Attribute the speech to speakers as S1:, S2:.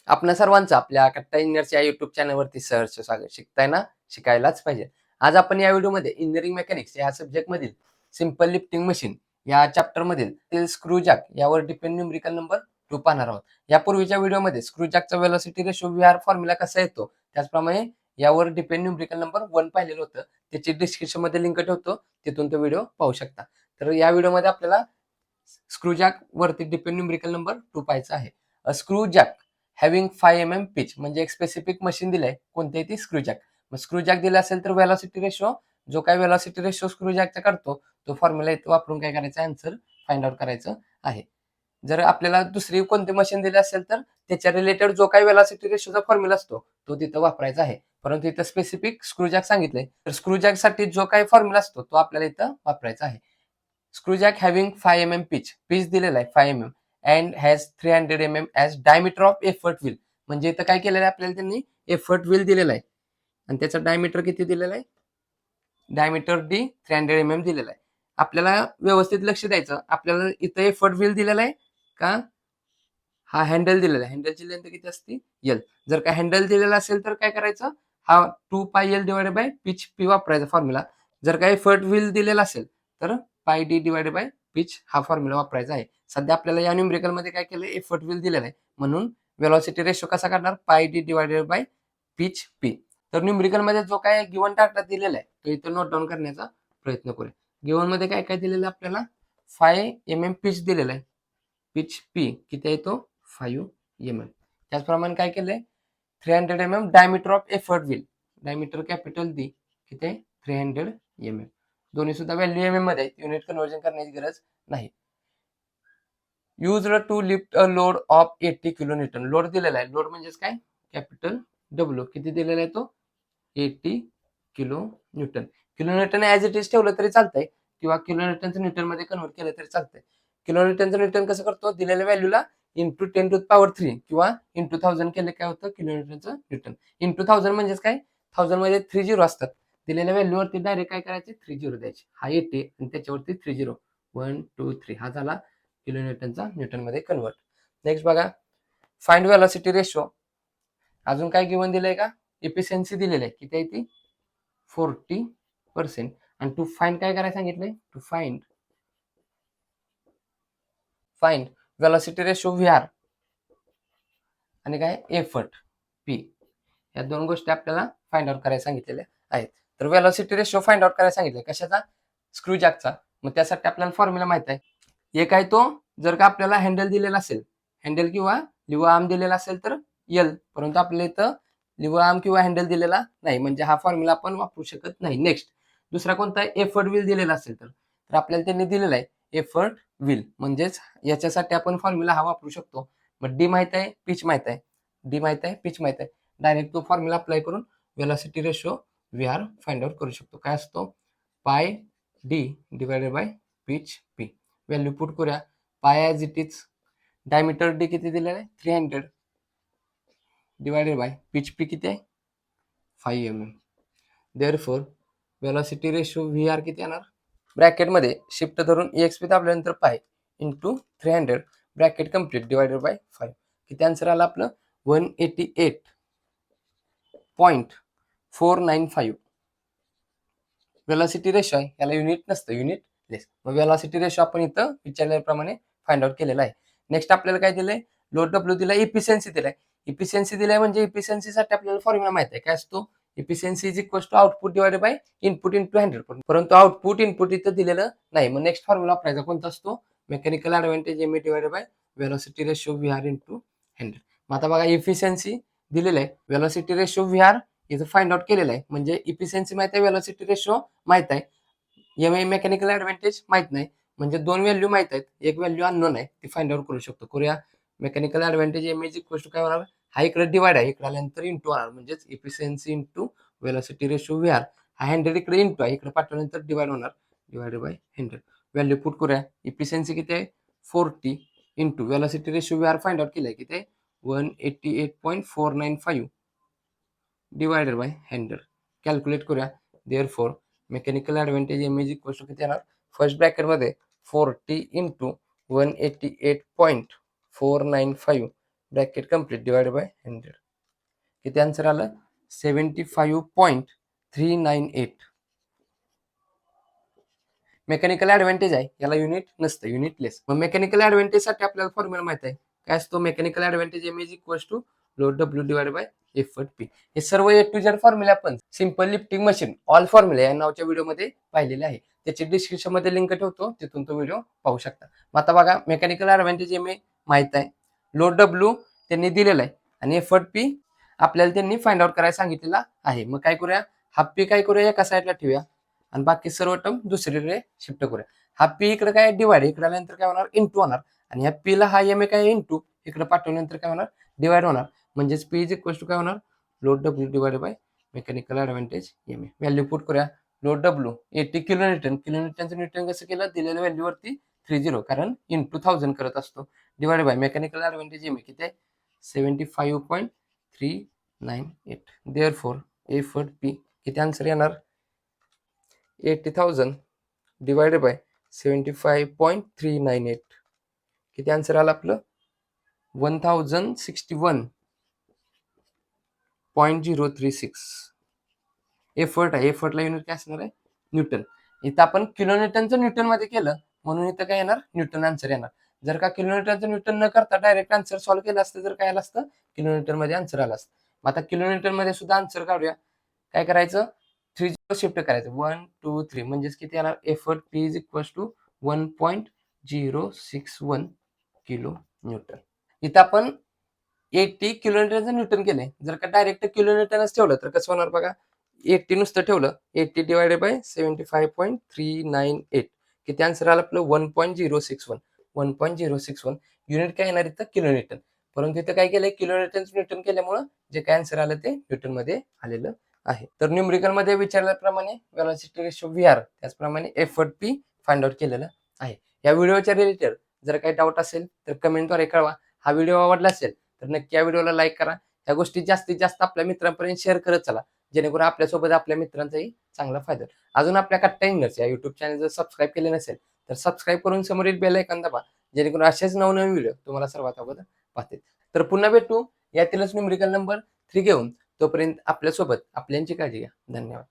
S1: आपणा सर्वांचं आपल्या कट्टा इंजिनिअरच्या युट्यूब चॅनलवरती सहर्ष स्वागत. शिकताय ना, शिकायलाच पाहिजे. आज आपण या व्हिडिओमध्ये इंजिनिअरिंग मेकॅनिक्स या सब्जेक्ट मधील सिंपल लिफ्टिंग मशीन या चॅप्टर मधील स्क्रू जॅक यावर डिपेंड न्यूमेरिकल नंबर 2 पाहणार आहोत. यापूर्वीच्या व्हिडिओमध्ये स्क्रू जॅकचा वेलोसिटी रेशो व्हीआर फॉर्म्युला कसा येतो, त्याचप्रमाणे यावर डिपेंड न्यूमेरिकल नंबर 1 पाहिलेलं होतं. त्याची डिस्क्रिप्शन मध्ये लिंक ठेवतो, तिथून तो व्हिडिओ पाहू शकता. तर या व्हिडिओमध्ये आपल्याला स्क्रू जॅक वरती डिपेंड न्यूमेरिकल नंबर 2 पाहायचा आहे. Screw jack having 5 mm pitch म्हणजे एक स्पेसिफिक मशीन दिलंय, कोणती ती स्क्रू जॅक. मग स्क्रू जॅक दिला असेल तर वेलॉसिटी रेशो, जो काय वेलॉसिटी रेशो स्क्रू जॅकचा काढतो तो फॉर्म्युला इथं वापरून काय करायचं, आन्सर फाइंड आउट करायचं आहे. जर आपल्याला दुसरी कोणती मशीन दिली असेल तर त्याच्या रिलेटेड जो काही वेलॉसिटी रेशोचा फॉर्म्युला असतो तो तिथं वापरायचा आहे. परंतु इथं स्पेसिफिक स्क्रू जॅक सांगितलंय, तर स्क्रू जॅक साठी जो काही फॉर्म्युला असतो तो आपल्याला इथं वापरायचा आहे. Screw jack having 5 mm pitch दिलेला आहे 5 mm and has 300 mm as diameter of effort wheel. म्हणजे इथं काय केलेलं आहे, आपल्याला त्यांनी एफर्ट व्हील दिलेला आहे आणि त्याचा डायमीटर किती दिलेला आहे, डायमीटर डी 300 mm दिलेला आहे. आपल्याला व्यवस्थित लक्ष द्यायचं. आपल्याला इथं एफर्ट व्हील दिलेला आहे का, हा हँडल दिलेला आहे. हँडलची लेंथ किती असते, एल. जर का हँडल दिलेला असेल तर काय करायचं, हा 2 पाय L divided by pitch P वापरायचा फॉर्म्युला. जर का एफर्ट व्हील दिलेला असेल तर पाय डी डिवाइडेड बाय पिच हा फॉर्म्युला वापरायचा आहे. सध्या आपल्याला या न्यूमेरिकल मध्ये काय केलं, एफर्ट व्हील दिलेला आहे, म्हणून वेलॉसिटी रेशो कसा काढणार, पाय D divided by pitch P. तर न्यूमेरिकल मध्ये जो काय गिवन डाटा दिलेला आहे तो इथं नोट डाऊन करण्याचा प्रयत्न करूया. गिवन मध्ये काय काय दिलेलं आहे आपल्याला, 5 mm पिच दिलेला आहे. पिच पी किती आहे तो 5 mm. त्याचप्रमाणे काय केलंय, 300 mm diameter of effort wheel, diameter capital D किती आहे 300 mm. दोन्ही सुद्धा व्हॅल्यू mm मध्ये, युनिट कन्व्हर्जन करण्याची गरज नाही. Used to lift a load of 80 kilo newton. Load दिलेला आहे, लोड म्हणजेच काय, कॅपिटल डब्ल्यू किती दिलेला आहे तो 80 kilo Newton. Kilo Newton as it is ठेवलं तरी चालतंय किंवा किलो न्यूटनचं न्यूटन मध्ये कन्व्हर्ट केलं तरी चालतंय. किलो न्यूटनचं न्यूटन कसं करतो, दिलेल्या व्हॅल्यूला इंटू 10⁻³ किंवा इंटू 1000 केलं काय होतं, किलो न्यूटनचं न्यूटन. इंटू 1000 म्हणजेच काय, 1000 मध्ये 3 झिरो असतात. दिलेल्या व्हॅल्यूवरती डायरेक्ट काय करायचे, 3 झिरो द्यायचे. हा 80 आणि त्याच्यावरती 3 झिरो, 1 2 3 हा झाला किलो न्यूटनचा न्यूटन मध्ये कन्वर्ट. नेक्स्ट बघा, फाइंड वेलॉसिटी रेशो. अजून काय गिवन दिलंय का, एफिशियन्सी दिलेली आहे, किती आहे ती 40%. आणि टू फाइंड काय करायला सांगितलंय, to find velocity ratio V R आणि काय एफर्ट पी, या दोन गोष्टी आपल्याला फाइंड आउट करायला सांगितलेल्या आहेत. तर वेलॉसिटी रेशो फाइंड आउट करायला सांगितलं कशाचा, स्क्रू जॅकचा. मग त्यासाठी आपल्याला फॉर्म्युला माहित आहे. एक आहे तो, जर का आपल्याला हँडल दिलेला असेल, हँडल किंवा लिव्हर आर्म दिलेला असेल तर एल, परंतु आपल्याला इथं लिव्हर आर्म किंवा हँडल दिलेला नाही, म्हणजे हा फॉर्म्युला आपण वापरू शकत नाही. नेक्स्ट दुसरा कोणता, एफर्ट व्हील दिलेला असेल तर आपल्याला त्यांनी दिलेला आहे एफर्ट व्हील, म्हणजेच याच्यासाठी आपण फॉर्म्युला हा वापरू शकतो. मग डी माहित आहे, पिच माहित आहे, डी माहित आहे, पिच माहित आहे, डायरेक्ट तो फॉर्म्युला अप्लाय करून velocity ratio V R find out करू शकतो. काय असतो, pi D divided by pitch P. Value put करूया. Pi as it is, diameter D किती दिलेलं आहे 300 डिवायडेड बाय पिच पी किती आहे 5 mm. Therefore velocity ratio V R किती येणार, ब्रॅकेटमध्ये शिफ्ट धरून एक्सपी दाबल्यानंतर pi into 300 bracket complete divided by 5. किती आन्सर आला आपलं 188.495. वेलॉसिटी रेशो आहे, याला युनिट नसतं, युनिट लेस. मग वेलॉसिटी रेशो आपण इथं विचारल्याप्रमाणे फाइंड आउट केलेला आहे. नेक्स्ट आपल्याला काय दिलंय, लोड डब्ल्यू दिलाय, इफिशियन्सी दिलाय. इफिशियन्सी दिलाय म्हणजे इफिशियन्सीसाठी आपल्याला फॉर्म्युला माहित आहे, काय असतो, efficiency is equal to output divided by input into 100. परंतु आउटपुट इनपुट इथं दिलेलं नाही. मग नेक्स्ट फॉर्म्युला वापरायचा कोणता असतो, mechanical advantage M A divided by velocity ratio V R into 100. मग आता बघा, इफिशियन्सी दिलेलं आहे, वेलॉसिटी रेशो व्ही आर इथं फाइंड आउट केलेलं आहे. म्हणजे इफिशियन्सी माहित आहे, वेलॉसिटी रेशो माहित आहे, एम ए मेकॅनिकल ऍडव्हान्टेज माहित नाही. म्हणजे दोन व्हॅल्यू माहित आहेत, एक व्हॅल्यू अननोन आहे, ती फाइंड आउट करू शकतो. करूया. Mechanical advantage M is equal to काय होणार, हा इकडे डिवाइड आहे, इकडे आल्यानंतर इंटू होणार, म्हणजेच efficiency into velocity ratio V R. हा 100 इकडे इंटू आहे, इकडे पाठवल्यानंतर डिवाइड होणार, डिवाइडेड बाय 100. व्हॅल्यू पुट करूया. इफिशियन्सी किती आहे 40 into velocity ratio V R find out केलं आहे, किती आहे 188.495 डिवायडेड बाय 100. कॅल्क्युलेट करूया. Therefore mechanical advantage M is equal to किती येणार, फर्स्ट ब्रॅकेटमध्ये 40 into 188.495 bracket complete divide by 100. किती आन्सर आलं? 75.398. मेकॅनिकल ऍडव्हान्टेज आहे, याला युनिट नसतं, युनिटलेस. मग मेकॅनिकल ऍडव्हान्टेजसाठी आपल्याला फॉर्म्युला माहित आहे. काय असतो? Mechanical advantage M is equals to load W divide by effort P. हे सर्व ए टू झेड फॉर्म्युला आपण simple lifting machine all formula या नावाच्या व्हिडिओमध्ये पाहिलेले आहे. त्याची डिस्क्रिप्शन मध्ये लिंक ठेवतो, तिथून तो व्हिडिओ पाहू शकता. मग आता बघा, मेकॅनिकल ऍडव्हान्टेज एम ए माहित आहे, लोड डब्ल्यू त्यांनी दिलेला आहे आणि एफर्ट पी आपल्याला त्यांनी फाइंड आउट करायला सांगितलेला आहे. मग काय करूया, हाफ पी काय करूया, एका साईडला ठेवूया आणि बाकी सर्व टर्म दुसरीकडे शिफ्ट करूया. हा पी इकडे काय डिवाइड, इकडे आल्यानंतर काय होणार, इंटू होणार आणि ह्या पी ला हा एम ए काय इंटू इकडे पाठवल्यानंतर काय होणार, डिवाइड होणार. म्हणजेच पी इज इक्वल टू काय होणार, load W divide by mechanical advantage M A. Value put करूया. Load W 80 kilonewton. किलोन्यूटनचं न्यूटन कसं केलं, दिलेल्या व्हॅल्यूवरती 30 कारण इंटू 1000 करत असतो, divide by mechanical advantage M A किती आहे, 75.398. देअरफॉर एफर्ट पी किती आन्सर येणार, 80,000 डिवाइडेड बाय 75.398. किती आन्सर आलं आपलं, 1061.036. एफर्ट आहे, एफर्टला युनिट काय असणार आहे, न्यूटन. इथं आपण किलोमीटरचं न्यूटन मध्ये केलं म्हणून इथं काय येणार, न्यूटन आन्सर येणार. जर का किलोमीटरचं न्यूटन न करता डायरेक्ट आन्सर सॉल्व्ह केलं असतं तर काय आलं असतं, किलोमीटर मध्ये आन्सर आलं असतं. मग आता किलोमीटर मध्ये सुद्धा आन्सर काढूया. काय करायचं, 30 शिफ्ट करायचं, 1 2 3 म्हणजेच किती येणार, effort P is equal to 1.061 kilo newton. इथं आपण 80 किलोमीटरचं न्यूटन केलंय. जर का डायरेक्ट किलोमीटरच ठेवलं तर कसं होणार बघा, 80 नुसतं ठेवलं, 80 डिवाइडेड बाय 75.398. किती आन्सर आलं आपलं, 1.061. 1.061 युनिट काय येणार इथं, किलोमीटर. परंतु इथं काय केलंय, किलोमीटरचं न्यूटन केल्यामुळं जे काय आन्सर आलं ते न्यूटन मध्ये आलेलं आहे. तर न्यूमरिकल मध्ये विचारल्याप्रमाणे व्हेलॉसिटी रेशो व्ही आर, त्याचप्रमाणे एफर्ट पी फाइंड आउट केलेलं आहे. या व्हिडिओच्या रिलेटेड जर काही डाऊट असेल तर कमेंटद्वारे कळवा. हा व्हिडिओ आवडला असेल तर नक्की या व्हिडिओला लाईक करा. या गोष्टी जास्तीत जास्त आपल्या मित्रांपर्यंत शेअर करत चला, जेणेकरून आपल्यासोबत आपल्या मित्रांचाही चांगला फायदा. अजून आपल्या कट्टा इंजिनियर्स या युट्यूब चॅनल जर सबस्क्राईब केले नसेल तर सबस्क्राईब करून समोरील बेल आयकॉन दाबा, जेणेकरून असेच नवनवीन व्हिडिओ तुम्हाला सर्वात अगोदर पाहतील. तर पुन्हा भेटू यातीलच न्यूमरिकल नंबर 3 घेऊन. तोपर्यंत आपल्यासोबत आपल्यांची काळजी घ्या. धन्यवाद.